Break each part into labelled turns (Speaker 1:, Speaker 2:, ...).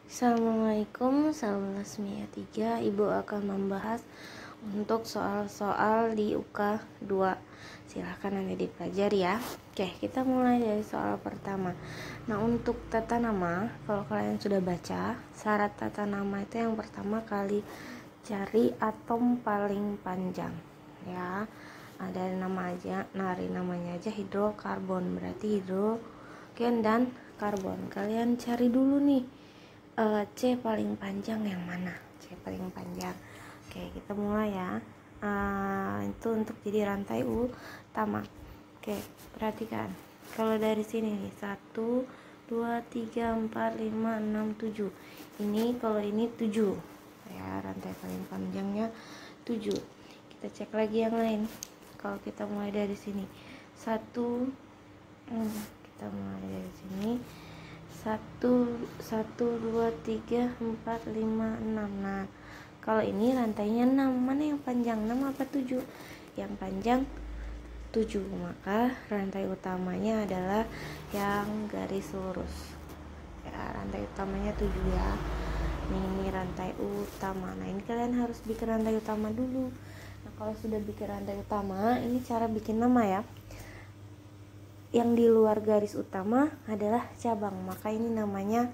Speaker 1: Assalamualaikum, salam Lasmia 3. Ibu akan membahas untuk soal-soal di UK 2. Silahkan nanti dipelajari ya. Oke, kita mulai dari soal pertama. Nah, untuk tata nama, kalau kalian sudah baca, syarat tata nama itu yang pertama kali cari atom paling panjang ya. Dari namanya aja hidrokarbon, berarti hidrogen dan karbon. Kalian cari dulu nih, C paling panjang yang mana? C paling panjang. Oke, kita mulai ya. Itu untuk jadi rantai utama. Oke, perhatikan. Kalau dari sini nih, 1, 2, 3, 4, 5, 6, 7. Ini kalau ini 7. Ya, rantai paling panjangnya 7. Kita cek lagi yang lain. Kalau kita mulai dari sini, 1, kita mulai dari sini. 1, 2, 3, 4, 5, 6. Nah, kalau ini rantainya 6. Mana yang panjang? 6 apa 7? Yang panjang 7. Maka rantai utamanya adalah yang garis lurus. Ya, rantai utamanya 7 ya. Ini rantai utama. Nah, ini kalian harus bikin rantai utama dulu. Nah, kalau sudah bikin rantai utama, ini cara bikin nama ya. Yang di luar garis utama adalah cabang, maka ini namanya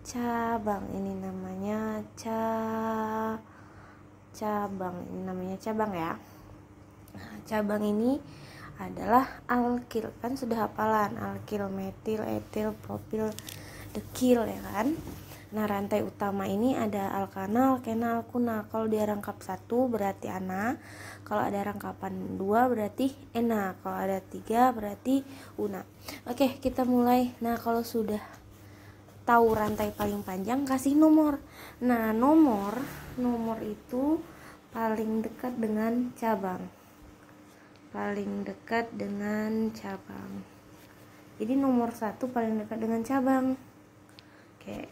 Speaker 1: cabang. Ini namanya cabang. Ini namanya cabang ya. Nah, cabang ini adalah alkil, kan sudah hafalan alkil, metil, etil, propil, dekil ya kan. Nah, rantai utama ini ada alkana, alkena, alkuna. Kalau dia rangkap 1 berarti ana, kalau ada rangkapan 2 berarti ena, kalau ada 3 berarti una. Oke, kita mulai. Nah, kalau sudah tahu rantai paling panjang, kasih nomor. Nah, nomor itu paling dekat dengan cabang. Paling dekat dengan cabang. Jadi nomor 1 paling dekat dengan cabang. Oke.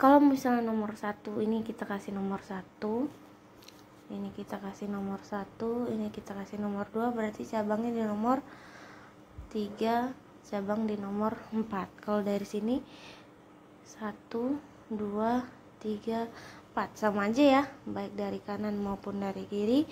Speaker 1: Kalau misalnya nomor 1 ini kita kasih nomor 1, ini kita kasih nomor 1, ini kita kasih nomor 2, berarti cabangnya di nomor 3, cabang di nomor 4. Kalau dari sini 1, 2, 3, 4 sama aja ya, baik dari kanan maupun dari kiri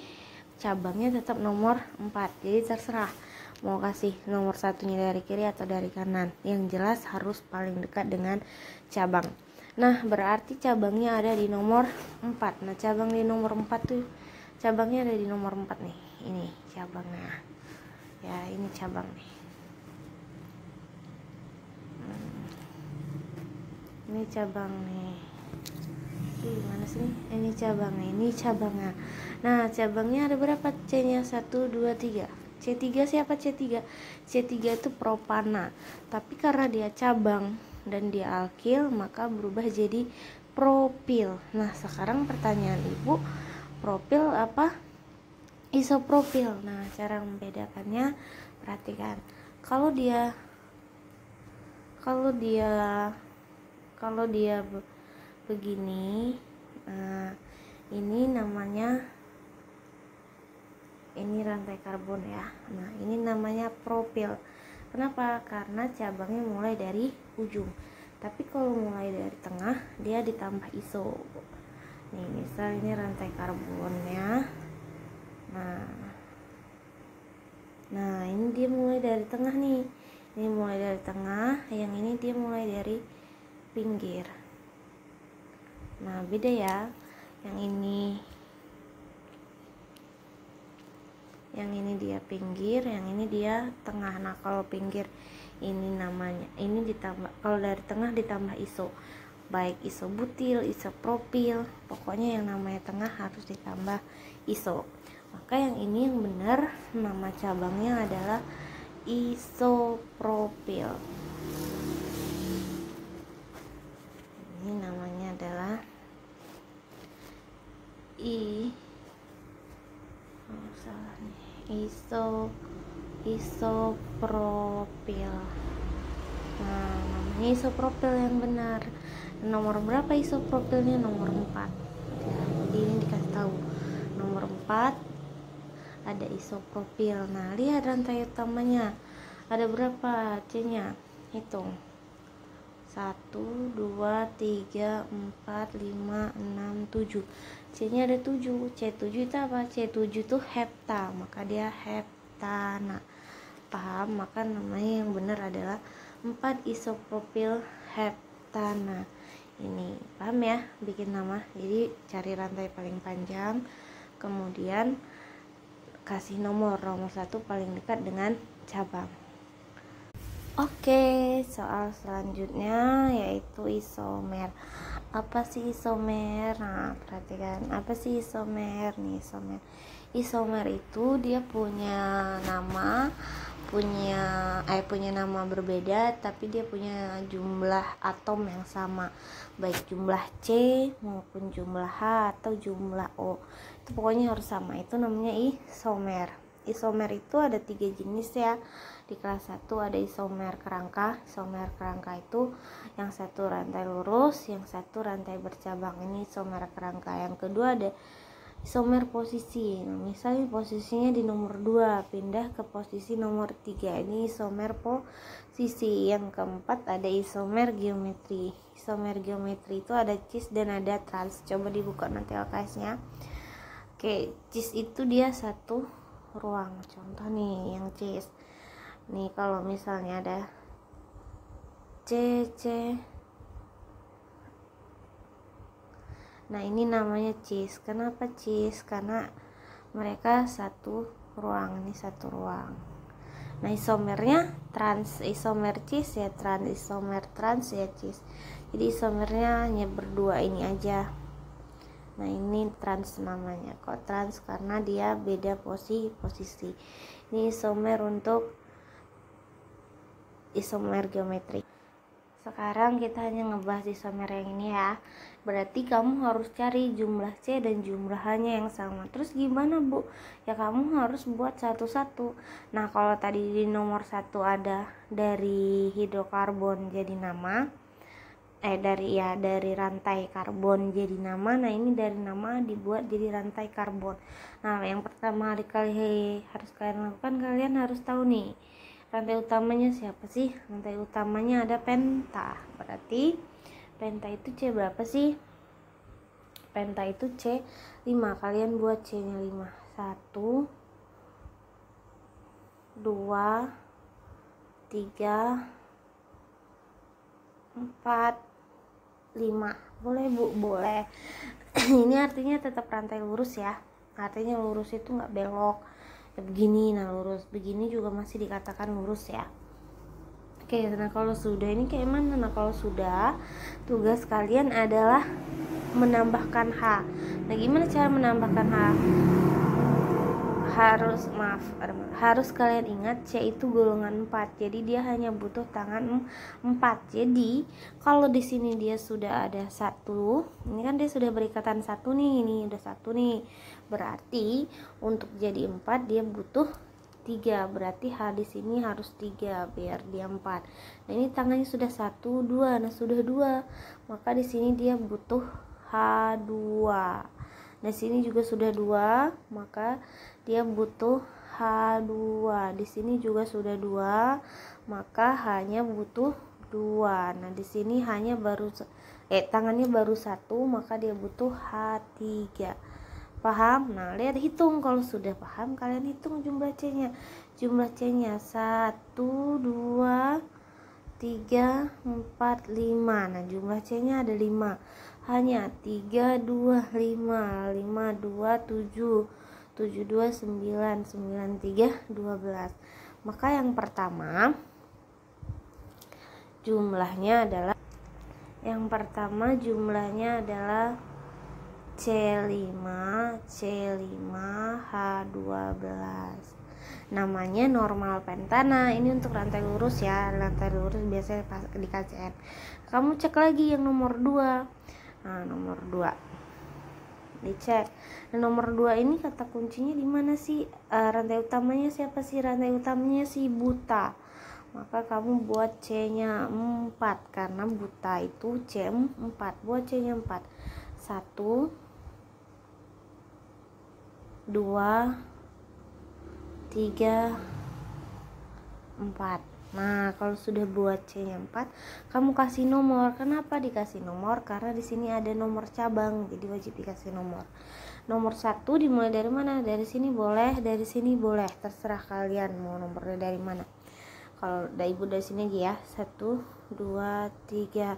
Speaker 1: cabangnya tetap nomor 4. Jadi terserah mau kasih nomor satunya dari kiri atau dari kanan, yang jelas harus paling dekat dengan cabang. Nah, berarti cabangnya ada di nomor 4. Nah, cabang di nomor 4 tuh cabangnya ada di nomor 4 nih. Ini cabangnya ya, ini cabang nih. Ini cabang nih. Gimana sih? Ini cabang nih, ini cabangnya. Nah, cabangnya ada berapa? C-nya 1, 2, 3. C3 siapa C3? C3 itu propana. Tapi karena dia cabang dan dia alkil, maka berubah jadi propil. Nah, sekarang pertanyaan Ibu, propil apa? Isopropil. Nah, cara membedakannya perhatikan. Kalau dia begini, nah, ini namanya, ini rantai karbon ya. Nah, ini namanya propil. Kenapa? Karena cabangnya mulai dari ujung. Tapi kalau mulai dari tengah, dia ditambah iso. Nih, misal ini rantai karbonnya. Nah, ini dia mulai dari tengah nih. Ini mulai dari tengah, yang ini dia mulai dari pinggir. Nah, beda ya. Yang ini dia pinggir, yang ini dia tengah. Nah, kalau pinggir ini namanya, ini ditambah, kalau dari tengah ditambah iso, baik isobutil, isopropil, pokoknya yang namanya tengah harus ditambah iso. Maka yang ini yang benar, nama cabangnya adalah isopropil. Ini namanya adalah isopropil. Nah, namanya isopropil yang benar. Nomor berapa isopropilnya? Nomor 4 ya, jadi ini dikasih tahu nomor 4 ada isopropil. Nah, lihat rantai utamanya ada berapa C-nya, hitung 1, 2, 3, 4, 5, 6, 7. C nya ada 7. C7 itu apa? C7 itu hepta, maka dia heptana. Paham? Maka namanya yang benar adalah 4 isopropil heptana. Ini paham ya, bikin nama. Jadi cari rantai paling panjang, kemudian kasih nomor 1 paling dekat dengan cabang. Oke, soal selanjutnya yaitu isomer. Apa sih isomer? Nah, perhatikan, apa sih isomer? Nih, isomer itu dia punya nama nama berbeda, tapi dia punya jumlah atom yang sama, baik jumlah C maupun jumlah H atau jumlah O. Itu pokoknya harus sama. Itu namanya isomer. Isomer itu ada 3 jenis ya. Di kelas 1 ada isomer kerangka. Isomer kerangka itu yang satu rantai lurus, yang satu rantai bercabang. Ini isomer kerangka. Yang kedua ada isomer posisi. Nah, misalnya posisinya di nomor 2 pindah ke posisi nomor 3. Ini isomer posisi. Yang keempat ada isomer geometri. Isomer geometri itu ada cis dan ada trans. Coba dibuka nanti LKS-nya. Oke, cis itu dia satu ruang. Contoh nih yang cis. Nih kalau misalnya ada C. Nah, ini namanya cis. Kenapa cis? Karena mereka satu ruang. Ini satu ruang. Nah, isomernya trans. Isomer cis ya trans, isomer trans ya cis. Jadi isomernya hanya berdua ini aja. Nah, ini trans namanya. Kok trans? Karena dia beda posisi. Ini isomer untuk isomer geometri. Sekarang kita hanya ngebahas isomer yang ini ya. Berarti kamu harus cari jumlah C dan jumlah H-nya yang sama. Terus gimana, Bu? Ya kamu harus buat satu-satu. Nah, kalau tadi di nomor 1 ada dari hidrokarbon jadi nama, dari rantai karbon jadi nama. Nah, ini dari nama dibuat jadi rantai karbon. Nah, yang pertama kali harus kalian lakukan, kalian harus tahu nih rantai utamanya siapa sih? Rantai utamanya ada penta. Berarti penta itu C berapa sih? Penta itu C 5. Kalian buat C nya 5. 1, 2, 3, 4, 5. Boleh, Bu? Boleh. Ini artinya tetap rantai lurus ya. Artinya lurus itu nggak belok ya begini. Nah, lurus begini juga masih dikatakan lurus ya. Oke, nah kalau sudah ini kayak mana? Nah, kalau sudah, tugas kalian adalah menambahkan H. Nah, gimana cara menambahkan H? Harus kalian ingat C itu golongan 4. Jadi dia hanya butuh tangan 4. Jadi kalau di sini dia sudah ada 1, ini kan dia sudah berikatan 1 nih, ini udah 1 nih. Berarti untuk jadi 4 dia butuh 3. Berarti H di sini harus 3 biar dia 4. Nah, ini tangannya sudah 1, 2. Nah, sudah 2. Maka di sini dia butuh H2. Nah, sini juga sudah 2, maka dia butuh H2. Di sini juga sudah 2, maka H-nya butuh 2. Nah, di sini hanya tangannya baru 1, maka dia butuh H3. Paham? Nah, lihat hitung. Kalau sudah paham, kalian hitung jumlah C-nya. Jumlah C-nya 1, 2, 3, 4, 5. Nah, jumlah C-nya ada 5. Hanya 3, 2, 5, 5, 2, 7, 7, 2, 9, 9, 3, 12. Maka yang pertama jumlahnya adalah C5, H12. Namanya normal pentana. Ini untuk rantai lurus ya. Rantai lurus biasanya di KCN. Kamu cek lagi yang nomor 2. Nah, nomor 2 dicek. Nah, nomor 2 ini kata kuncinya di mana sih? Rantai utamanya siapa sih? Rantai utamanya si buta. Maka kamu buat C-nya 4 karena buta itu C4. Buat C-nya 4. 1, 2, 3, 4. Nah, kalau sudah buat C-nya 4, kamu kasih nomor. Kenapa dikasih nomor? Karena di sini ada nomor cabang, jadi wajib dikasih nomor. Nomor 1 dimulai dari mana? Dari sini boleh, dari sini boleh, terserah kalian mau nomornya dari mana. Kalau ibu dari sini aja ya, 1, 2, 3.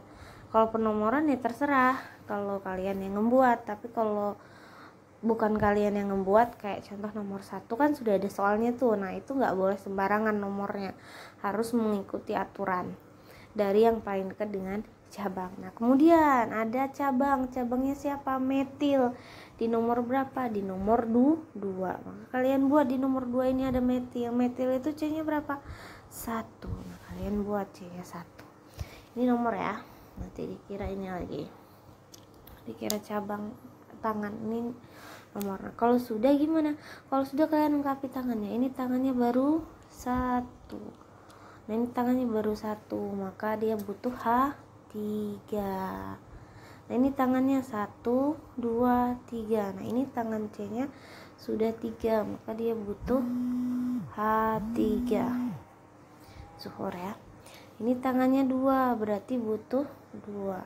Speaker 1: Kalau penomoran ya terserah kalau kalian yang membuat, tapi kalau bukan kalian yang membuat, kayak contoh nomor 1 kan sudah ada soalnya tuh. Nah, itu nggak boleh sembarangan nomornya, harus mengikuti aturan dari yang paling dekat dengan cabang. Nah, kemudian ada cabangnya siapa? Metil. Di nomor berapa? Di nomor 2. Maka kalian buat di nomor 2 ini ada metil. Metil itu C-nya berapa? 1. Nah, kalian buat C-nya 1. Ini nomor ya, nanti dikira ini lagi, dikira cabang tangan, ini nomor. Nah, kalau sudah gimana? Kalau sudah kalian lengkapi tangannya, ini tangannya baru 1. Nah, ini tangannya baru 1, maka dia butuh H3. Nah, ini tangannya 1, 2, 3. Nah, ini tangan C-nya sudah 3, maka dia butuh H3. Zuhur ya. Ini tangannya 2, berarti butuh 2.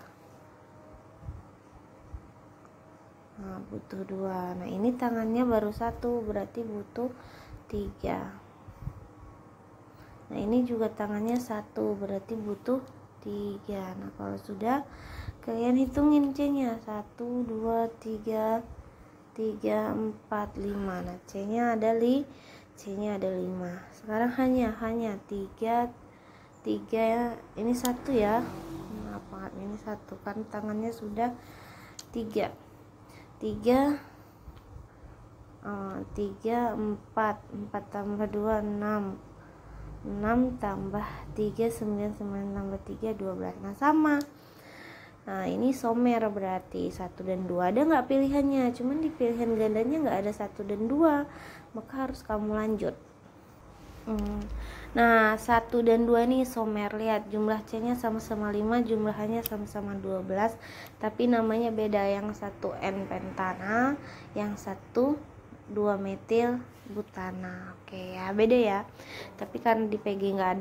Speaker 1: Nah, butuh 2. Nah, ini tangannya baru 1, berarti butuh 3. Nah, ini juga tangannya 1, berarti butuh 3. Nah, kalau sudah, kalian hitungin C-nya. 1, 2, 3, 4, 5. Nah, C-nya ada C-nya ada 5. Sekarang hanya 3 ini 1 ya. Apa ini 1 kan tangannya sudah 3. 4 tambah 2 6 tambah 3 9 tambah 3 12. Nah, sama. Nah, ini somer berarti 1 dan 2. Ada nggak pilihannya? Cuman di pilihan gandanya nggak ada 1 dan 2, maka harus kamu lanjut. Nah, 1 dan 2 ini somer. Lihat, jumlah C-nya sama-sama 5, jumlahnya sama-sama 12, tapi namanya beda. Yang 1 N-pentana, yang 1 2-metil butana. Oke ya, beda ya. Tapi karena di PG nggak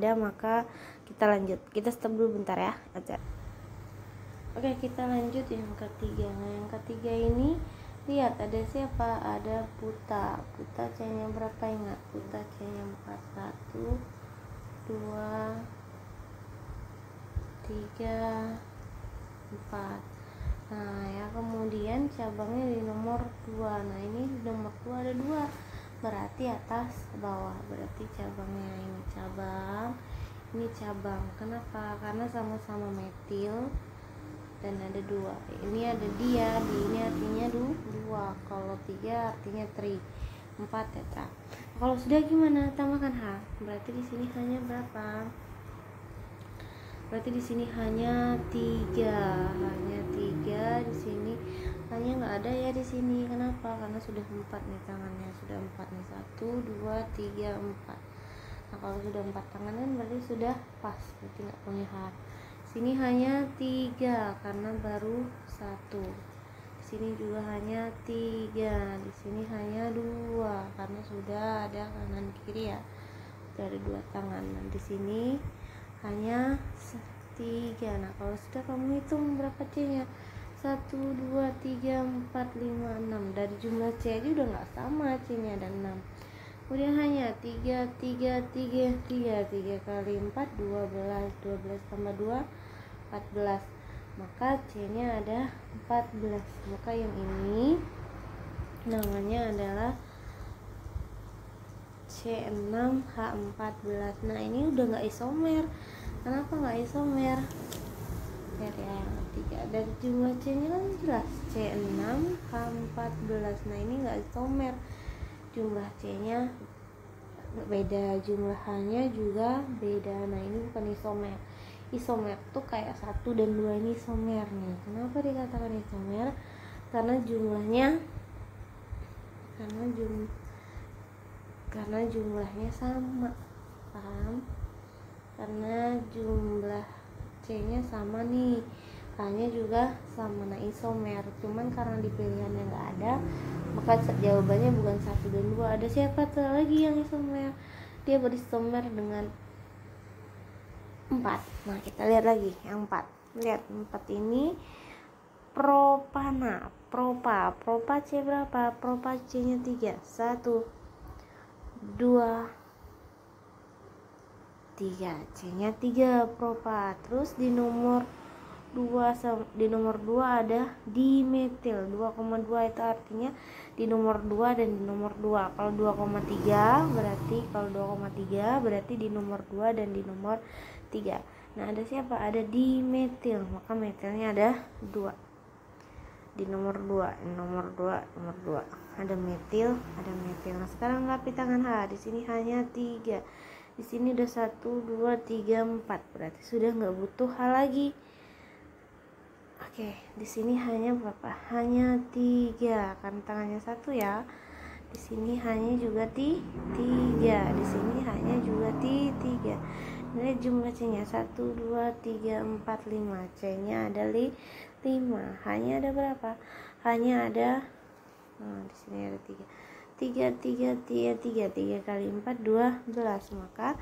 Speaker 1: ada, maka kita lanjut. Kita stop dulu bentar ya. Oke, kita lanjut yang ketiga. Nah, yang ketiga ini lihat ada siapa? Ada Puta. Puta C-nya berapa? Ingat, Puta C-nya 4. 1, 2, 3, 4. Nah, ya, kemudian cabangnya di nomor 2. Nah, ini di nomor 2 ada 2, berarti atas bawah. Berarti cabangnya ini cabang, ini cabang. Kenapa? Karena sama-sama metil dan ada 2. Ini ada dia, di ini artinya 2. Kalau 3 artinya tri. 4 tetra. Kalau sudah gimana? Tambahkan H. Berarti di sini hanya berapa? Berarti di sini hanya 3. Hanya 3 di sini. Hanya nggak ada ya di sini. Kenapa? Karena sudah 4 nih tangannya. Sudah 4 nih. 1 2 3 4. Nah, kalau sudah 4 tangan kan berarti sudah pas. Berarti nggak punya H. Sini hanya 3 karena baru 1. Di sini juga hanya 3. Di sini hanya 2 karena sudah ada kanan kiri ya. Dari 2 tangan. Dan di sini hanya 3. Nah, kalau sudah kamu hitung berapa C-nya? 1 2 3 4 5 6. Dari jumlah C aja udah nggak sama, C-nya ada 6. Kemudian hanya 3 kali 4 12 tambah 2 14. Maka C-nya ada 14. Maka yang ini namanya adalah C6H14. Nah, ini udah nggak isomer. Kenapa nggak isomer? Lihat ya, yang ketiga. Dari jumlah C-nya kan jelas C6H14. Nah, ini nggak isomer. Jumlah C-nya beda, jumlah H-nya juga beda. Nah, ini bukan isomer. Isomer tuh kayak 1 dan 2 ini isomer nih. Kenapa dikatakan isomer? Karena jumlahnya sama. Paham? Karena jumlah C-nya sama nih, H-nya juga sama. Nah, isomer. Cuman karena di pilihannya nggak ada, maka jawabannya bukan 1 dan 2. Ada siapa tuh lagi yang isomer? dia berisomer dengan 4. Nah kita lihat lagi yang 4. Lihat 4 ini propana, propa C berapa? Propa C nya 3. 1 2 3, C nya 3 propa. Terus di nomor 2 ada dimetil 2,2, itu artinya di nomor 2 dan di nomor 2. Kalau 2,3 berarti di nomor 2 dan di nomor 3. Nah ada siapa? Ada dimetil, maka metilnya ada 2 di nomor 2 ada metil. Nah sekarang rapi tangan H. Di sini hanya 3, di sini udah 1 2 3 4, berarti sudah nggak butuh H lagi. Oke, di sini hanya berapa? Hanya 3, karena tangannya 1 ya. Di sini hanya juga 3, di sini hanya juga 3. Ini jumlah C-nya 1 2 3 4 5. C-nya ada 5. Hanya ada berapa? Hanya ada di sini ada 3 kali 4 12. Maka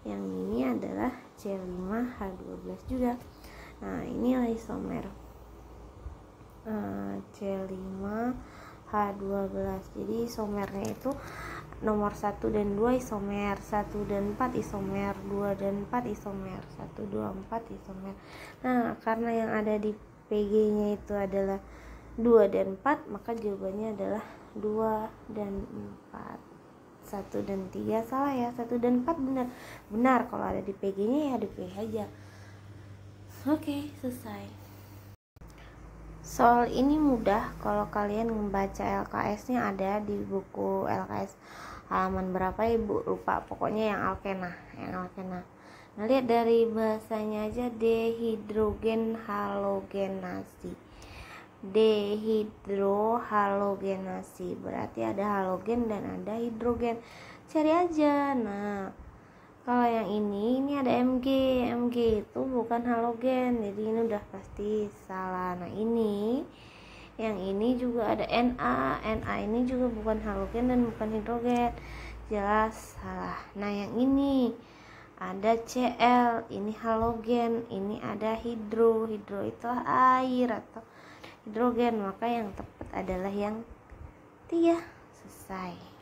Speaker 1: yang ini adalah C5H12 juga. Nah, inilah isomer C5H12. Jadi isomernya itu nomor 1 dan 2 isomer, 1 dan 4 isomer, 2 dan 4 isomer, 1 2 4 isomer. Nah, karena yang ada di PG-nya itu adalah 2 dan 4, maka jawabannya adalah 2 dan 4. 1 dan 3 salah ya, 1 dan 4 benar. Kalau ada di PG-nya ya di PG aja. Oke, selesai. Soal ini mudah kalau kalian membaca LKS-nya ada di buku LKS halaman berapa Ibu lupa, pokoknya yang alkena. Nah, lihat dari bahasanya aja, dehidrogen halogenasi. Dehidrohalogenasi berarti ada halogen dan ada hidrogen. Cari aja. Nah, kalau yang ini ada Mg itu bukan halogen, jadi ini udah pasti salah. Nah ini, yang ini juga ada Na ini juga bukan halogen dan bukan hidrogen, jelas salah. Nah yang ini ada Cl, ini halogen, ini ada hidro itu air atau hidrogen, maka yang tepat adalah yang 3. Selesai.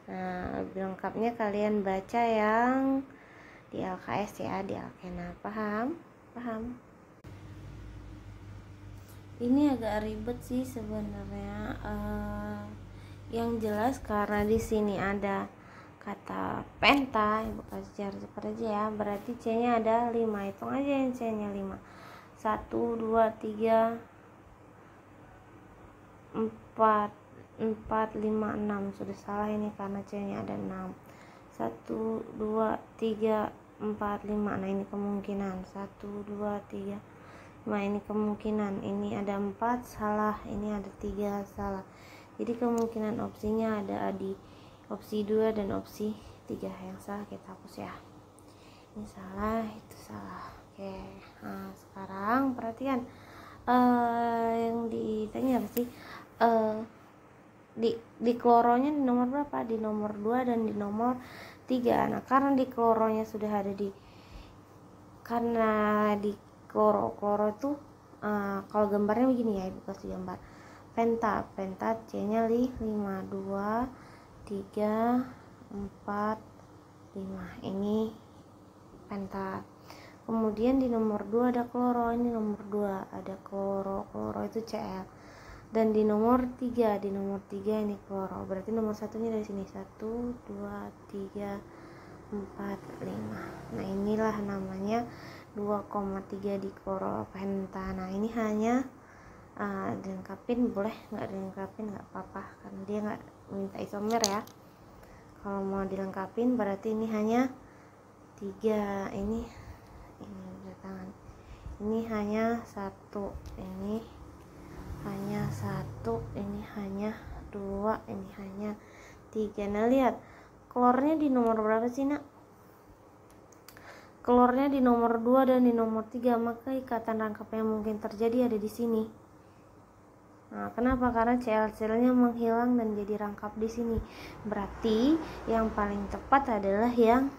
Speaker 1: Nah, lebih lengkapnya kalian baca yang di LKS ya, di Alkena. Paham? Ini agak ribet sih sebenarnya. Yang jelas karena di sini ada kata penta, Ibu kasih cara cepat aja ya. Berarti C-nya ada 5. Hitung aja yang C-nya 5. 1 2 3 4 5 6. Sudah salah ini karena C-nya ada 6. 1 2 3 4 5. Nah ini kemungkinan 1 2 3 5, ini kemungkinan. Ini ada 4 salah, ini ada 3 salah. Jadi kemungkinan opsinya ada di opsi 2 dan opsi 3. Yang salah kita hapus ya. Ini salah, itu salah. Oke. Nah sekarang perhatikan, yang ditanya apa sih? Di kloronya di nomor berapa? Di nomor 2 dan di nomor 3. Nah karena di kloronya sudah ada karena di kloro itu kalau gambarnya begini ya, Ibu kasih gambar penta C nya 5 2 3 4 5, ini penta. Kemudian di nomor 2 ada kloro, ini nomor 2 ada kloro itu Cl. Dan di nomor 3 ini kloro, berarti nomor satunya dari sini 1 2 3 4 5. Nah inilah namanya 2,3 di kloro penta. Nah ini hanya dilengkapin, boleh nggak dilengkapin nggak apa-apa karena dia nggak minta isomer ya. Kalau mau dilengkapin berarti ini hanya 3, ini tangan, ini hanya 1, ini hanya 1, ini hanya 2, ini hanya 3. Nah lihat klornya di nomor berapa sih Nak? Klornya di nomor 2 dan di nomor 3, maka ikatan rangkap yang mungkin terjadi ada di sini. Nah, kenapa? Karena CL-nya menghilang dan jadi rangkap di sini. Berarti yang paling tepat adalah yang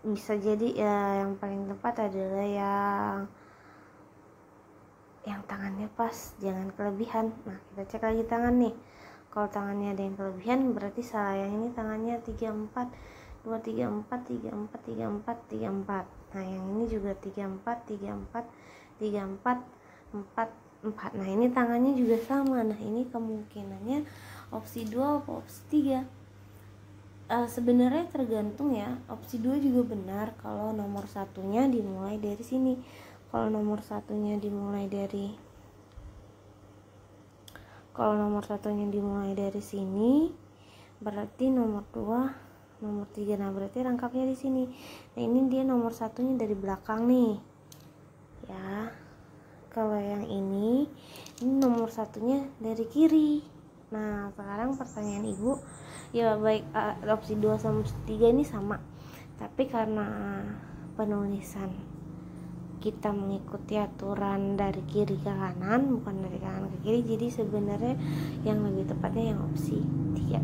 Speaker 1: bisa jadi ya, yang paling tepat adalah yang tangannya pas, jangan kelebihan. Nah, kita cek lagi tangan nih. Kalau tangannya ada yang kelebihan berarti salah. Yang ini tangannya 34, 2 34, 34, 34, 34. Nah, yang ini juga 34, 34, 34, 4, 4. Nah, ini tangannya juga sama. Nah, ini kemungkinannya opsi 2 atau opsi 3. Sebenarnya tergantung ya. Opsi 2 juga benar kalau nomor satunya dimulai dari sini. Kalau nomor satunya dimulai dari sini, berarti nomor 2, nomor 3. Nah, berarti rangkapnya di sini. Nah, ini dia nomor satunya dari belakang nih. Ya. Kalau yang ini nomor satunya dari kiri. Nah, sekarang pertanyaan Ibu, ya baik opsi 2 sama opsi 3 ini sama. Tapi karena penulisan kita mengikuti aturan dari kiri ke kanan, bukan dari kanan ke kiri, jadi sebenarnya yang lebih tepatnya yang opsi 3.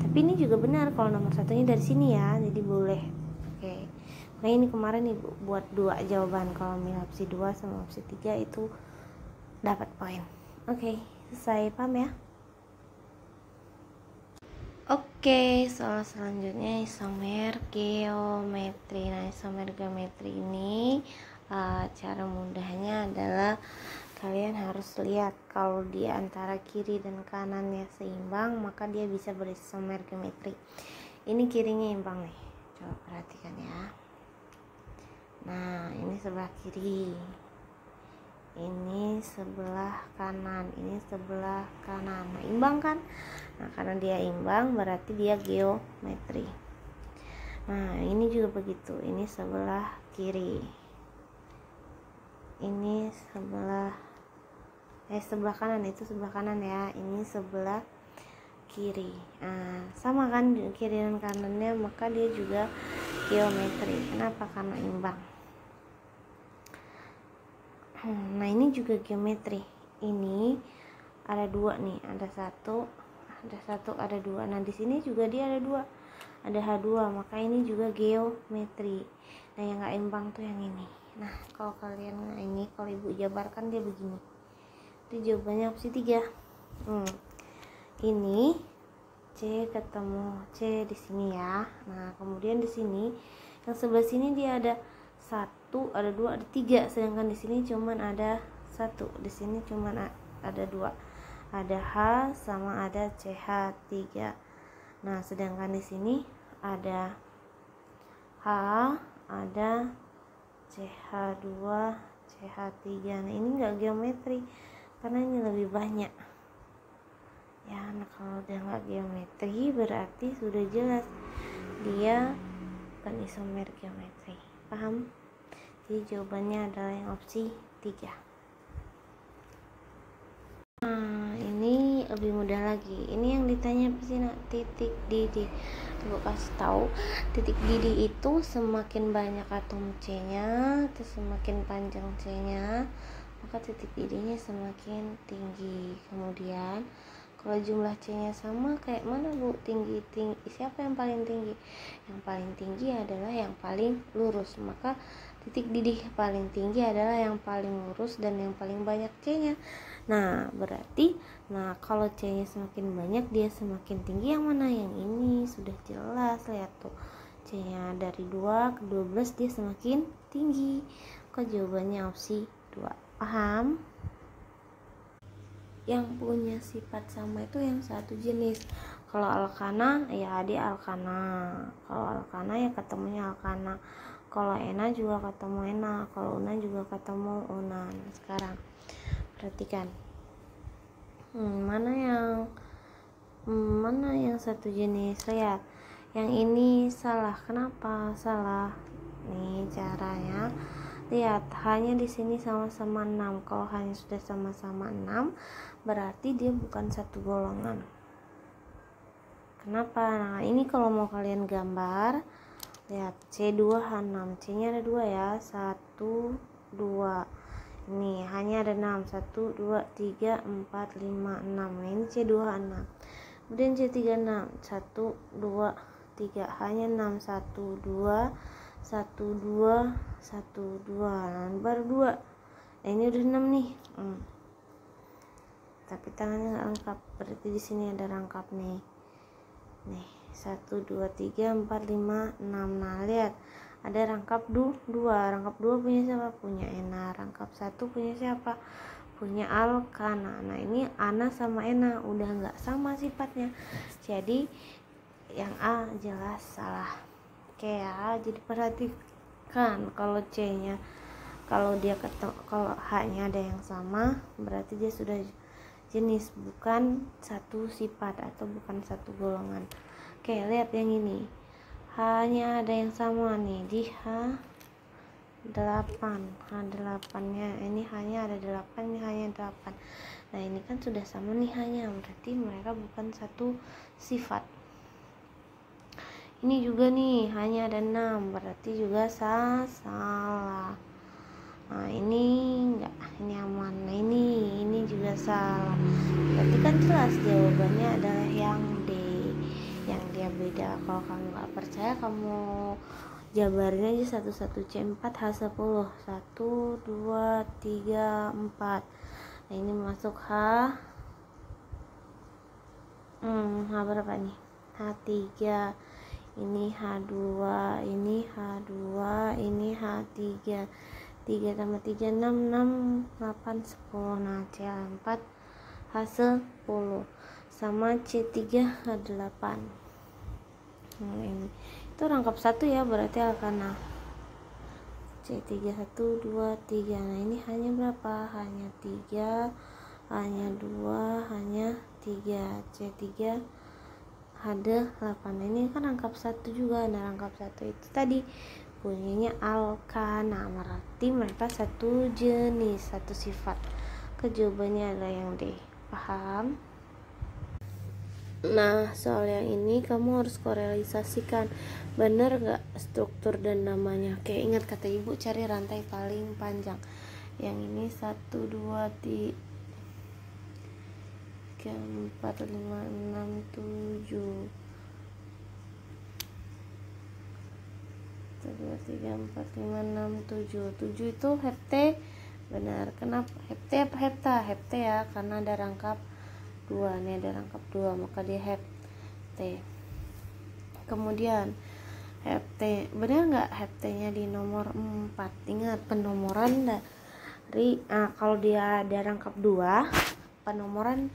Speaker 1: Tapi ini juga benar kalau nomor satunya dari sini ya, jadi boleh. Oke. Nah, ini kemarin Ibu buat 2 jawaban. Kalau milih opsi 2 sama opsi 3 itu dapat poin. Oke, selesai, paham ya? Oke, soal selanjutnya isomer geometri. Nah, isomer geometri ini cara mudahnya adalah kalian harus lihat kalau di antara kiri dan kanannya seimbang, maka dia bisa berisomer geometri. Ini kirinya imbang nih, coba perhatikan ya. Nah, ini sebelah kiri, ini sebelah kanan, ini sebelah kanan. Nah, imbang kan? Nah, karena dia imbang berarti dia geometri. Nah, ini juga begitu. Ini sebelah kiri, ini sebelah kanan, itu sebelah kanan ya. Ini sebelah kiri. Nah, sama kan kiri dan kanannya, maka dia juga geometri. Kenapa? Karena imbang. Nah, ini juga geometri. Ini ada 2 nih, ada 1, ada 2. Nah, di sini juga dia ada 2, ada H2, maka ini juga geometri. Nah, yang nggak imbang tuh yang ini. Nah, kalau kalian ini, kalau Ibu jabarkan dia begini, itu jawabannya opsi 3. Ini C ketemu C di sini ya. Nah, kemudian di sini yang sebelah sini dia ada 1, ada 2, ada 3, sedangkan di sini cuman ada 1, di sini cuman ada 2, ada H sama ada CH3. Nah, sedangkan di sini ada H, ada CH2, CH3. Nah, ini enggak geometri karena ini lebih banyak ya. Nah, kalau udah enggak geometri berarti sudah jelas dia bukan isomer geometri. Paham? Jadi jawabannya adalah yang opsi 3. Nah, ini lebih mudah lagi. Ini yang ditanya apa sih, nak? Titik didih. Gue kasih tahu, titik didih itu semakin banyak atom C-nya, atau semakin panjang C-nya, maka titik didihnya semakin tinggi. Kemudian kalau jumlah C-nya sama, kayak mana Bu? Tinggi. Siapa yang paling tinggi? Yang paling tinggi adalah yang paling lurus. Maka titik didih paling tinggi adalah yang paling lurus dan yang paling banyak C-nya. Nah, berarti kalau C-nya semakin banyak, dia semakin tinggi. Yang mana? Yang ini sudah jelas, lihat tuh. C-nya dari 2 ke 12 dia semakin tinggi. Kok jawabannya opsi 2. Paham? Yang punya sifat sama itu yang satu jenis. Kalau alkana ya dia alkana, kalau alkana ya ketemunya alkana, kalau ena juga ketemu ena, kalau una juga ketemu una. Nah, sekarang perhatikan mana yang satu jenis. Lihat, yang ini salah. Kenapa salah? Nih caranya, lihat, hanya di sini sama-sama 6. Kalau hanya sudah sama-sama 6 berarti dia bukan satu golongan. Kenapa? Nah, ini kalau mau kalian gambar, lihat C2H6, C nya ada 2 ya, 1 2, ini hanya ada 6, 1 2 3 4 5 6, nah ini C2H6. Kemudian C36, 1 2 3, hanya 6, 1 2 1 2 1 2, nah baru 2, nah ini udah 6 nih. Tapi tangannya nggak lengkap, berarti di sini ada rangkap nih. 1 2 3 4 5 6. Nah lihat ada rangkap 2. Rangkap 2 punya siapa? Punya Ena. Rangkap 1 punya siapa? Punya Alkana. Nah ini Ana sama Ena udah nggak sama sifatnya, jadi yang A jelas salah. Oke ya, jadi perhatikan kalau C nya, kalau H nya ada yang sama, berarti dia sudah jenis, bukan satu sifat atau bukan satu golongan. Oke, lihat yang ini, H-nya ada yang sama nih di H8 nya, ini H-nya ada 8, ini H-nya 8. Nah ini kan sudah sama nih H-nya, berarti mereka bukan satu sifat. Ini juga nih H-nya ada 6, berarti juga salah. Nah ini enggak, ini aman. Nah ini juga salah, berarti kan jelas jawabannya adalah yang D, yang dia beda. Kalau kamu nggak percaya, kamu jabarin aja satu-satu. C4 H10, 1 2 3 4. Nah ini masuk H berapa nih? H3, ini H2, ini H2, ini H3. 3 tambah 3 6, 6 8 10. Nah C4 H10 sama C3 H8. Nah ini itu rangkap 1 ya, berarti Alkana. C3 1 2 3. Nah ini hanya berapa? Hanya 3, hanya 2, hanya 3. C3 H8. Nah ini kan rangkap 1 juga. Nah rangkap 1 itu tadi punyanya Alkana, berarti mereka satu jenis, satu sifat. Jawabannya adalah yang D. Paham? Nah soal yang ini kamu harus korealisasikan bener gak struktur dan namanya. Oke, ingat kata ibu, cari rantai paling panjang. Yang ini 1 2 3 4 5 6 7, 2 3 4 5 6 7. 7 itu hepte, benar. Kenapa hepte apa hepta? Hepte ya, karena ada rangkap 2. Nih ada rangkap 2, maka dia hepte. Kemudian hepte, benar nggak heptenya di nomor 4? Ingat penomoran dari kalau dia ada rangkap 2, penomoran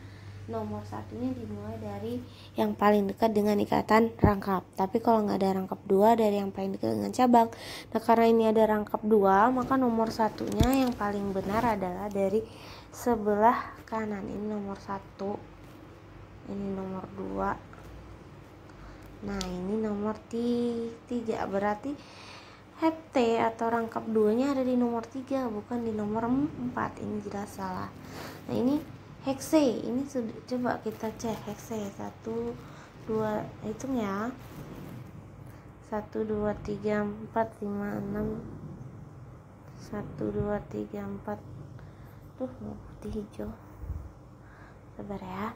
Speaker 1: nomor satunya dimulai dari yang paling dekat dengan ikatan rangkap. Tapi kalau nggak ada rangkap 2, dari yang paling dekat dengan cabang. Nah karena ini ada rangkap 2, maka nomor satunya yang paling benar adalah dari sebelah kanan. Ini nomor 1, ini nomor 2, nah ini nomor 3. Berarti hepte atau rangkap 2 nya ada di nomor 3, bukan di nomor 4. Ini jelas salah. Nah ini hekse, ini sudah, coba kita cek hekse. 1 2, hitung ya, 1 2 3 4 5 6, 1 2 3 4. Tuh mau putih hijau, sabar ya.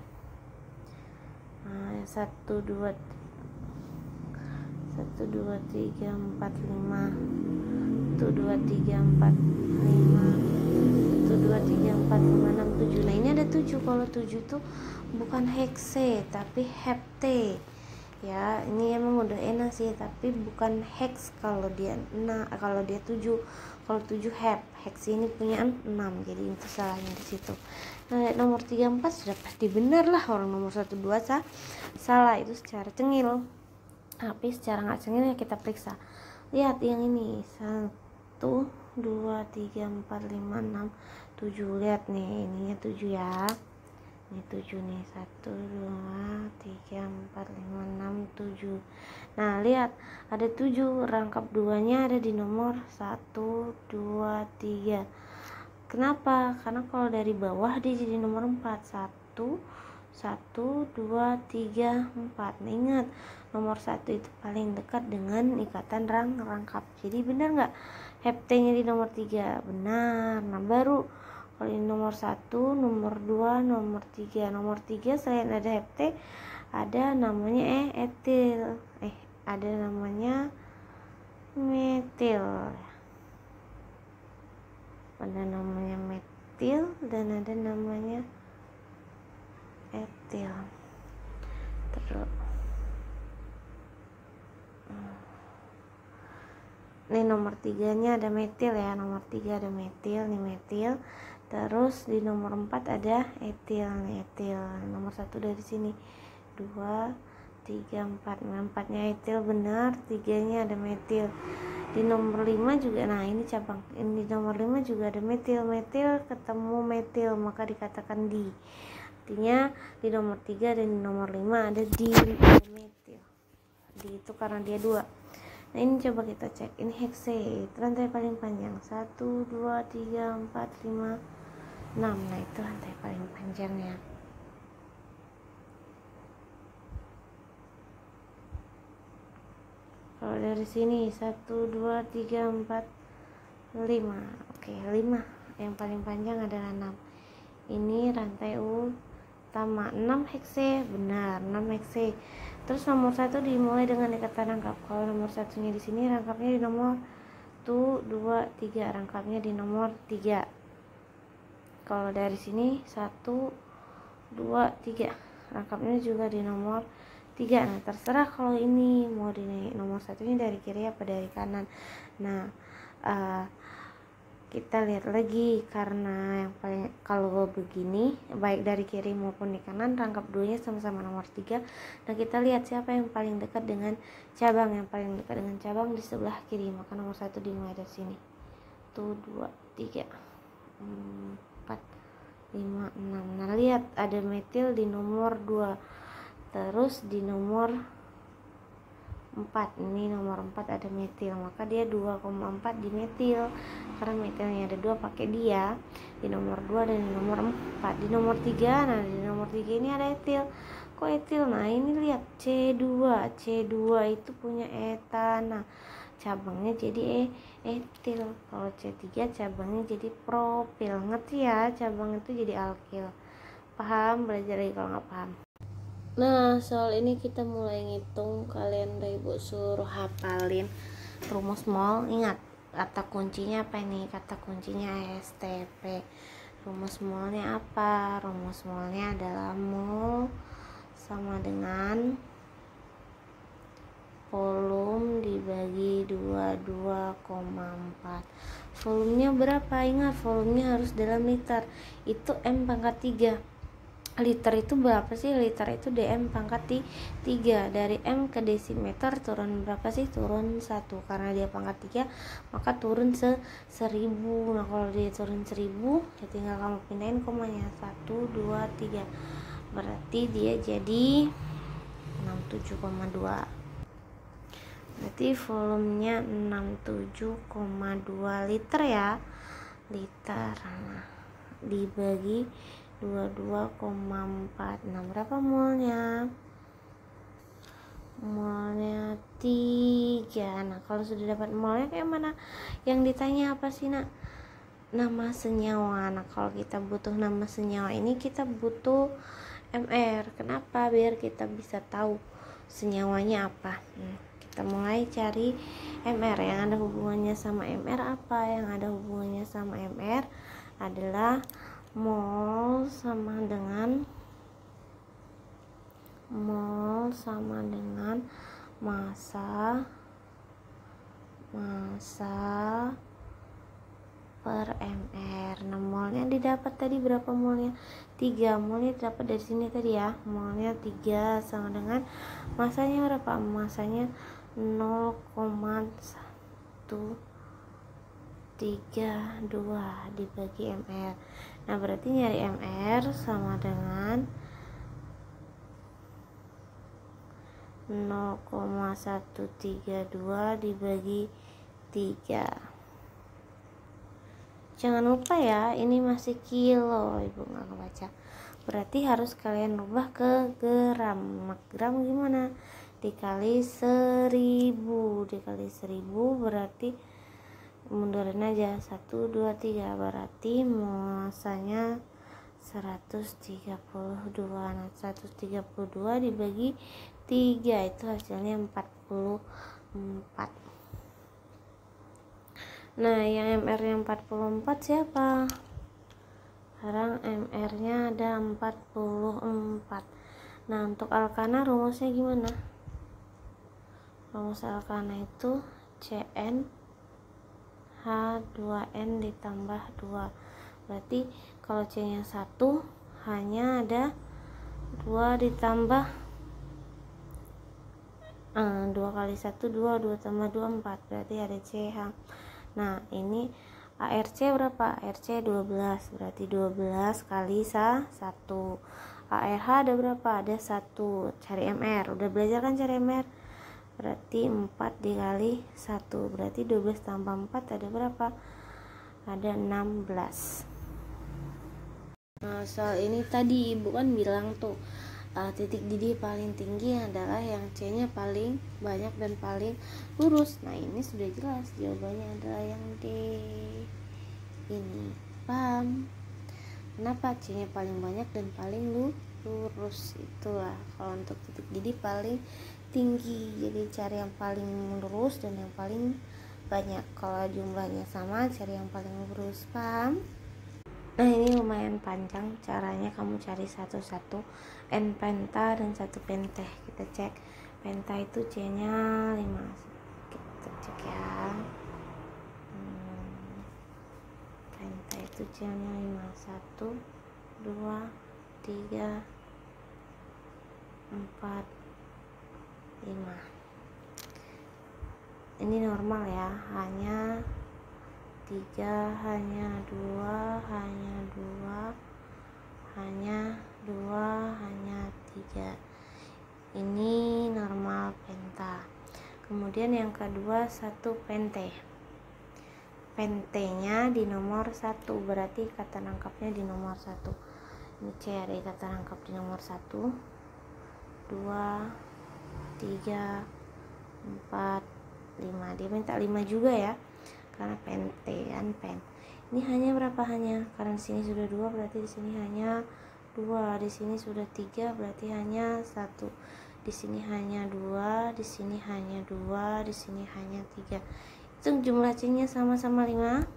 Speaker 1: 1 2 3 4 5, 1 2 3 4 5, 1 2 3 4 5, 6 7. Nah ini ada 7. Kalau 7 tuh bukan hekse tapi hepte ya. Ini emang udah enak sih, tapi bukan heks kalau dia 7. Kalau 7 heks ini punya 6, jadi itu salahnya di situ. Nah nomor 3 4 sudah pasti benar lah, orang nomor 1 2 salah itu secara cengil. Tapi secara nggak cengil ya kita periksa. Lihat yang ini, 1 2 3 4 5 6 7. Lihat nih, ininya 7 ya. Ini 7 nih, 1 2 3 4 5 6 7. Nah lihat ada 7, rangkap 2 nya ada di nomor 1 2 3. Kenapa? Karena kalau dari bawah dia jadi nomor 4, 1 1, 2, 3, 4. Nah, ingat nomor 1 itu paling dekat dengan ikatan rangkap. Jadi benar nggak heptenya di nomor 3? Benar. Nah, baru kalau ini nomor 1, nomor 2, nomor 3. Nomor 3 selain ada hepte, ada namanya etil. Ada namanya metil. Ada namanya metil dan ada namanya etil. Terus ini nomor 3-nya ada metil ya, nomor 3 ada metil, nih metil. Terus di nomor 4 ada etil, nih etil. Nomor 1 dari sini 2, 3, 4. Nah, 4-nya etil benar, 3-nya ada metil. Di nomor 5 juga, nah ini cabang, ini di nomor 5 juga ada metil. Metil ketemu metil maka dikatakan di. Artinya di nomor 3 dan di nomor 5 ada di metil. Di itu karena dia 2. Nah, ini coba kita cek. Ini hekse, rantai paling panjang 1, 2, 3, 4, 5, 6. Nah, itu rantai paling panjangnya. Kalau dari sini 1, 2, 3, 4, 5. Oke, 5. Yang paling panjang adalah 6. Ini rantai utama. 6 hekse, benar, 6 hekse. Terus nomor 1 dimulai dengan ikatan rangkap. Kalau nomor 1-nya di sini, rangkapnya di nomor 1, 2, 3. Rangkapnya di nomor 3. Kalau dari sini 1, 2, 3. Rangkapnya juga di nomor 3. Nah, terserah kalau ini mau di nomor 1-nya dari kiri apa dari kanan. Nah, kita lihat lagi, karena yang paling, kalau begini baik dari kiri maupun di kanan, rangkap 2-nya sama-sama nomor 3. Nah, kita lihat siapa yang paling dekat dengan cabang. Yang paling dekat dengan cabang di sebelah kiri, maka nomor 1 dimulai dari sini. 1, 2, 3, 4, 5, 6. Nah, lihat ada metil di nomor 2. Terus di nomor 4, ini nomor 4 ada metil, maka dia 2,4 di metil. Karena metilnya ada 2, pakai dia di nomor 2 dan di nomor 4. Di nomor 3, nah di nomor 3 ini ada etil. Kok etil? Nah, ini lihat C2. C2 itu punya etan. Nah, cabangnya jadi etil. Kalau C3 cabangnya jadi propil. Ngerti ya, cabang itu jadi alkil. Paham? Belajar lagi kalau nggak paham. Nah, soal ini kita mulai ngitung. Kalian udah ibu suruh hafalin rumus mol. Ingat, kata kuncinya apa ini? Kata kuncinya STP. Rumus molnya apa? Rumus molnya adalah mol sama dengan volume dibagi 22,4. Volumenya berapa? Ingat, volumenya harus dalam liter. Itu M pangkat 3. Liter itu berapa sih? Liter itu dm pangkat 3. Dari m ke desimeter turun berapa sih? Turun 1. Karena dia pangkat 3 maka turun 1000. Nah, kalau dia turun 1000 ya tinggal kamu pindahin komanya 1, 2, 3. Berarti dia jadi 67,2. Berarti volumenya 67,2 liter ya. Liter. Nah, dibagi 22,4. Nah, berapa molnya? Molnya 3. Nah, kalau sudah dapat molnya kayak mana? Yang ditanya apa sih, Nak? Nama senyawa. Nah, kalau kita butuh nama senyawa ini kita butuh MR. Kenapa? Biar kita bisa tahu senyawanya apa. Kita mulai cari MR. Yang ada hubungannya sama MR apa? Yang ada hubungannya sama MR adalah mol sama dengan massa per mr. Nah, molnya didapat tadi berapa molnya? 3. Molnya didapat dari sini tadi ya. Molnya 3 sama dengan masanya berapa? Masanya 0,132 dibagi mr. Nah, berarti nyari mr sama dengan 0,132 dibagi 3. Jangan lupa ya, ini masih kilo, ibu nggak kebaca. berarti harus kalian rubah ke gram. Gram gimana? Dikali 1000 berarti mundurin aja 1 2 3, berarti masanya 132. Nah, 132 dibagi 3 itu hasilnya 44. Nah, yang MR nya 44 siapa? Sekarang MR nya ada 44. Nah, untuk alkana rumusnya gimana? Rumus alkana itu CN H2N ditambah 2. Berarti kalau C nya 1 hanya ada 2 ditambah 2 kali 1 2, 2 tambah 2 4, berarti ada CH. Nah, ini ARC berapa? ARC 12, berarti 12 kali 1. ARH ada berapa? Ada 1. Cari MR, udah belajar kan cari MR? Berarti 4 dikali 1, berarti 12 tambah 4 ada berapa? Ada 16. Nah, soal ini tadi ibu kan bilang tuh titik didih paling tinggi adalah yang C nya paling banyak dan paling lurus. Nah, ini sudah jelas jawabannya adalah yang D ini. Paham? Kenapa C nya paling banyak dan paling lurus? Itulah kalau untuk titik didih paling tinggi, jadi cari yang paling lurus dan yang paling banyak. Kalau jumlahnya sama, cari yang paling lurus. Paham? Nah, ini lumayan panjang caranya, kamu cari satu-satu N penta dan 1 penteh. Kita cek penta itu C nya 5, kita cek ya. Penta itu C nya 5, 1 2 3 4 5. Ini normal ya, hanya 3, hanya 2, hanya 2, hanya 2, hanya 3. Ini normal penta. Kemudian yang kedua 1 pente. Pentenya di nomor 1, berarti kata lengkapnya di nomor 1. Ini cari kata lengkap di nomor 1. 2 3 4 5. Dia minta 5 juga ya, karena pente kan pen. Ini hanya berapa? Hanya karena di sini sudah 2, berarti di sini hanya 2, di sini sudah 3, berarti hanya 1, di sini hanya 2, di sini hanya 2, di sini hanya 3. Hitung jumlah C-nya sama-sama 5.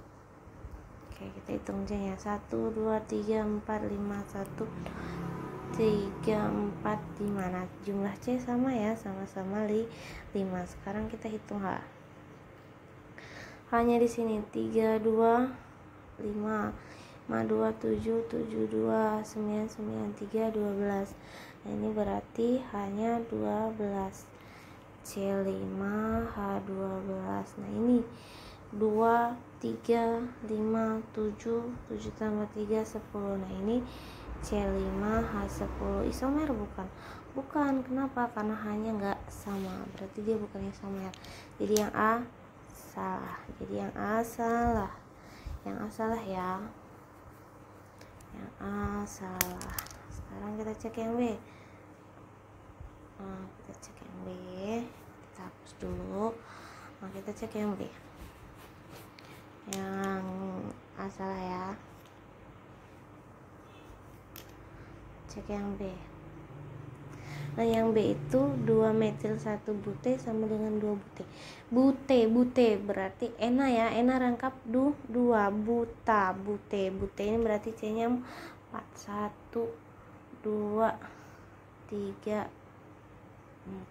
Speaker 1: Oke, kita hitung C-nya 1 2 3 4 5 1 3 4 5. Nah, jumlah C sama ya, sama-sama 5. Sekarang kita hitung H. Hanya di sini 3 2 5 5 2 7 7 2 9 9 3 12. Nah, ini berarti hanya 12. C5 H12. Nah, ini 2 3 5 7 7 tambah 3 10. Nah, ini C5 H10. Isomer bukan? Bukan. Kenapa? Karena hanya enggak sama, berarti dia bukan isomer. Jadi yang A salah. Jadi yang A salah. Yang A salah ya. Yang A salah. Sekarang kita cek yang B. Nah, kita cek yang B. Kita hapus dulu. Nah, kita cek yang B. Yang A salah ya. Cek yang B. Nah, yang B itu 2 metil 1 bute sama dengan 2 bute. Bute berarti ena ya. Ena rangkap 2 buta. Bute ini berarti C-nya 4. 1 2 3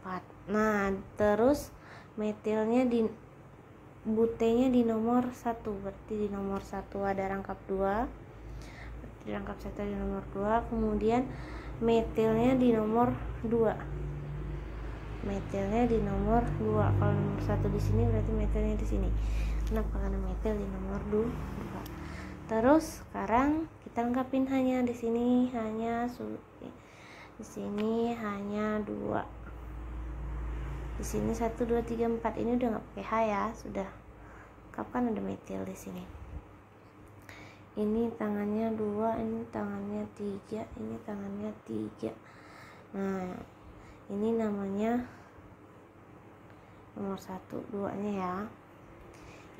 Speaker 1: 4. Nah, terus metilnya di butenya di nomor 1, berarti di nomor 1 ada rangkap 2. Berarti rangkap 1 di nomor 2. Kemudian metilnya di nomor 2. Metilnya di nomor 2. Kalau nomor 1 di sini berarti metilnya di sini. Kenapa? Karena metil di nomor 2. Terus sekarang kita lengkapin hanya di sini hanya 2. Di sini 1 2 3 4. Ini udah enggak pakai H ya, sudah lengkap kan, ada metil di sini. ini tangannya 2, ini tangannya 3, ini tangannya 3. Nah ini namanya nomor 1, 2-nya ya.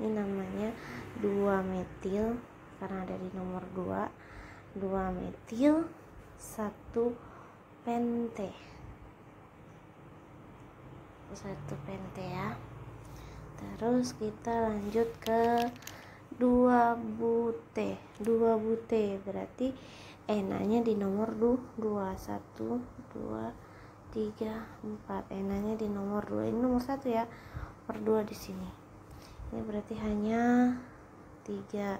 Speaker 1: Ini namanya 2 metil karena ada di nomor 2 metil 1 pente. 1 pente ya. Terus kita lanjut ke 2 bute. 2 bute berarti enanya di nomor 2. 1 2 3 4. Enanya di nomor 2. Ini nomor 1 ya. Nomor 2 di sini. Ini berarti hanya 3.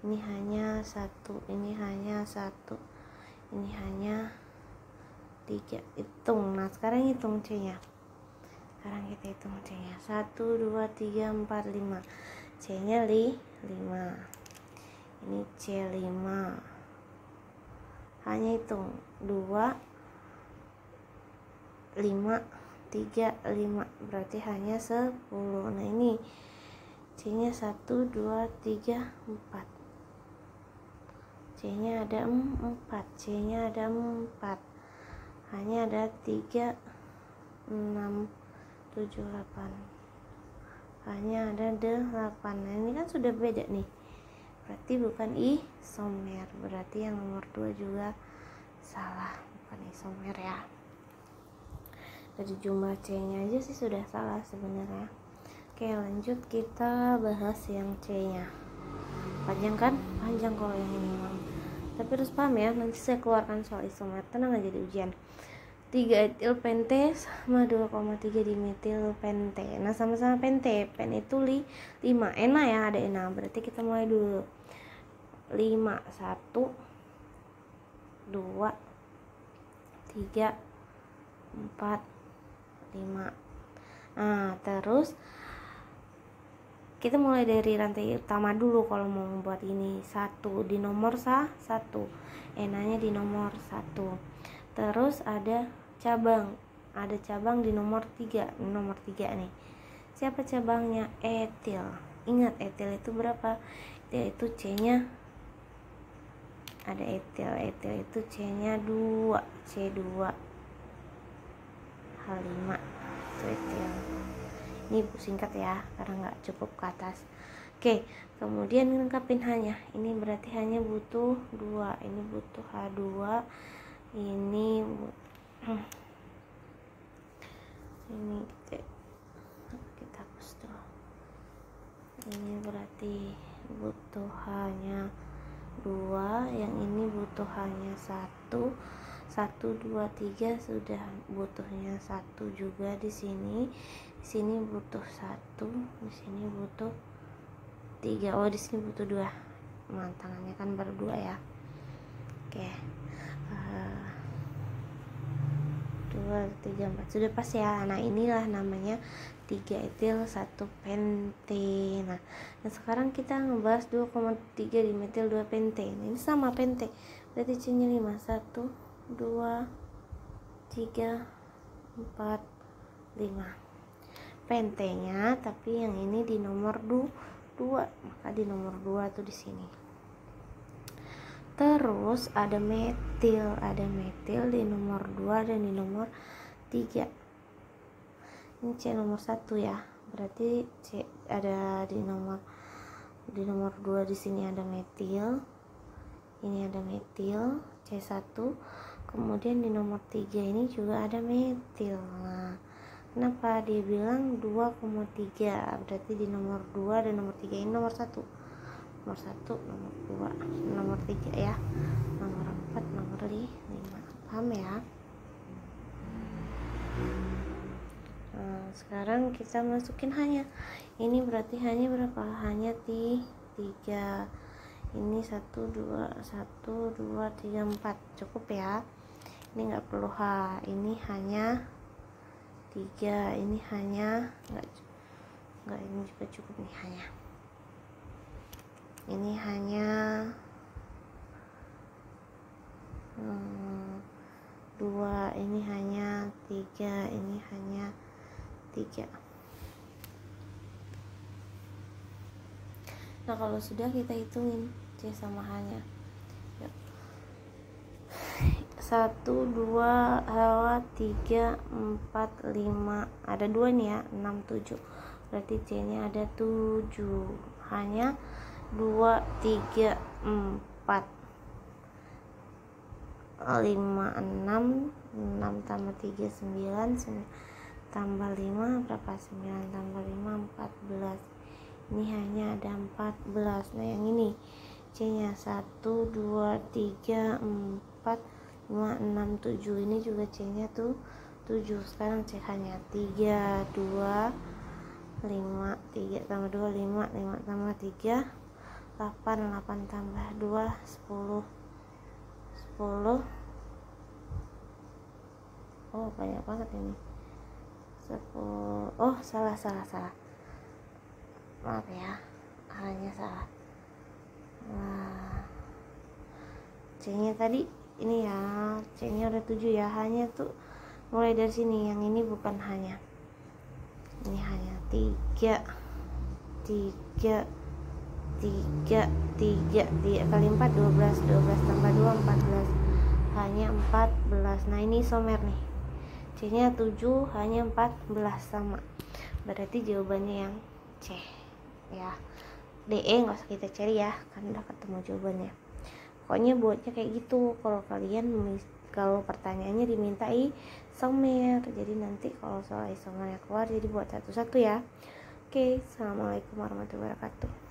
Speaker 1: Ini hanya 1. Ini hanya 1. Ini hanya 3. Hitung. Nah, sekarang hitung C-nya. Sekarang kita hitung C-nya. 1 2 3 4 5. C-nya 5. Ini C5. Hanya hitung 2 5 3 5 berarti hanya 10. Nah ini C-nya 1 2 3 4. C-nya ada 4. C-nya ada 4. Hanya ada 3 6 7 8. Hanya ada 8. Nah ini kan sudah beda nih, berarti bukan isomer. Berarti yang nomor 2 juga salah, bukan isomer ya. Dari jumlah C-nya aja sih sudah salah sebenarnya. Oke, lanjut kita bahas yang C-nya. Panjang kan? Panjang kalau yang ini mah. Tapi harus paham ya, nanti saya keluarkan soal isomer. Tenang aja di ujian. 3 etil pente sama 2,3 dimetil pente. Nah, sama-sama pente. Pen itu 5. Ena ya, ada ena. Berarti kita mulai dulu. 5 1 2 3 4 5. Nah, terus kita mulai dari rantai utama dulu kalau mau membuat ini. 1 di nomor 1. Enanya di nomor 1. Terus ada cabang di nomor 3. Nomor 3 nih. Siapa cabangnya? Etil. Ingat etil itu berapa? Etil itu C-nya ada etil itu C-nya 2. C2 H5 itu etil. Ini singkat ya karena nggak cukup ke atas. Oke, kemudian lengkapin hanya. Ini berarti hanya butuh 2. Ini butuh H2. Ini kita hapus dulu. Ini berarti butuh hanya 2. Yang ini butuh hanya 1. 1 2 3 sudah butuhnya 1 juga di sini. Di sini butuh 1, di sini butuh 3. Oh, di sini butuh 2. Nah, tangannya kan baru 2 ya. Oke. 2 3 4 sudah pas ya. Nah, inilah namanya 3 etil 1 pente. Nah, sekarang kita ngebahas 2,3 dimetil 2 pente. Nah, ini sama pente. Berarti C-nya 5. 1 2 3 4 5. Pentenya, tapi yang ini di nomor 2. Maka di nomor 2 tuh di sini. Terus ada metil di nomor 2 dan di nomor 3. Ini C nomor 1 ya. Berarti C ada di nomor 2 di sini ada metil. Ini ada metil C1. Kemudian di nomor 3 ini juga ada metil. Nah, kenapa dia bilang 2,3? Berarti di nomor 2 dan nomor 3 ini nomor 1. Nomor 1, nomor 2, nomor 3 ya. Nomor 4, nomor 5. Paham ya? Nah, sekarang kita masukin hanya. Ini berarti hanya berapa? Hanya 3. Ini 1 2 3 4. Cukup ya. Ini enggak perlu H. Ini hanya 3. Ini hanya enggak, ini juga cukup nih hanya. Ini hanya 2. Ini hanya 3. Ini hanya 3. Nah, kalau sudah kita hitungin C sama H-nya. 1, 2, 3, 4, 5. Ada 2 nih ya, 6, 7. Berarti C-nya ada 7. H-nya 2, 3, 4, 5, 6. 6 tambah 3, 9. 9 tambah 5 berapa? 9 tambah 5, 14. Ini hanya ada 14. Nah yang ini C-nya 1, 2, 3, 4, 5, 6, 7. Ini juga C-nya tuh 7. Sekarang C hanya 3, 2, 5. 3 tambah 2, 5. 5 tambah 3, 8. 8 tambah 2, 10. 10. Oh banyak banget ini. 10. Oh salah. Maaf ya, hanya salah. Nah, C-nya tadi ini ya, C-nya udah 7 ya, hanya tuh mulai dari sini. Yang ini bukan hanya. Ini hanya 3 kali 4 12. 12 tambah 2 14. Hanya 14. Nah ini isomer nih. C-nya 7, hanya 14, sama. Berarti jawabannya yang C ya. DE nggak usah kita cari ya, kan udah ketemu jawabannya. Pokoknya buatnya kayak gitu. Kalau kalian kalau pertanyaannya dimintai isomer, jadi nanti kalau soal isomernya keluar jadi buat satu-satu ya. Oke, assalamualaikum warahmatullahi wabarakatuh.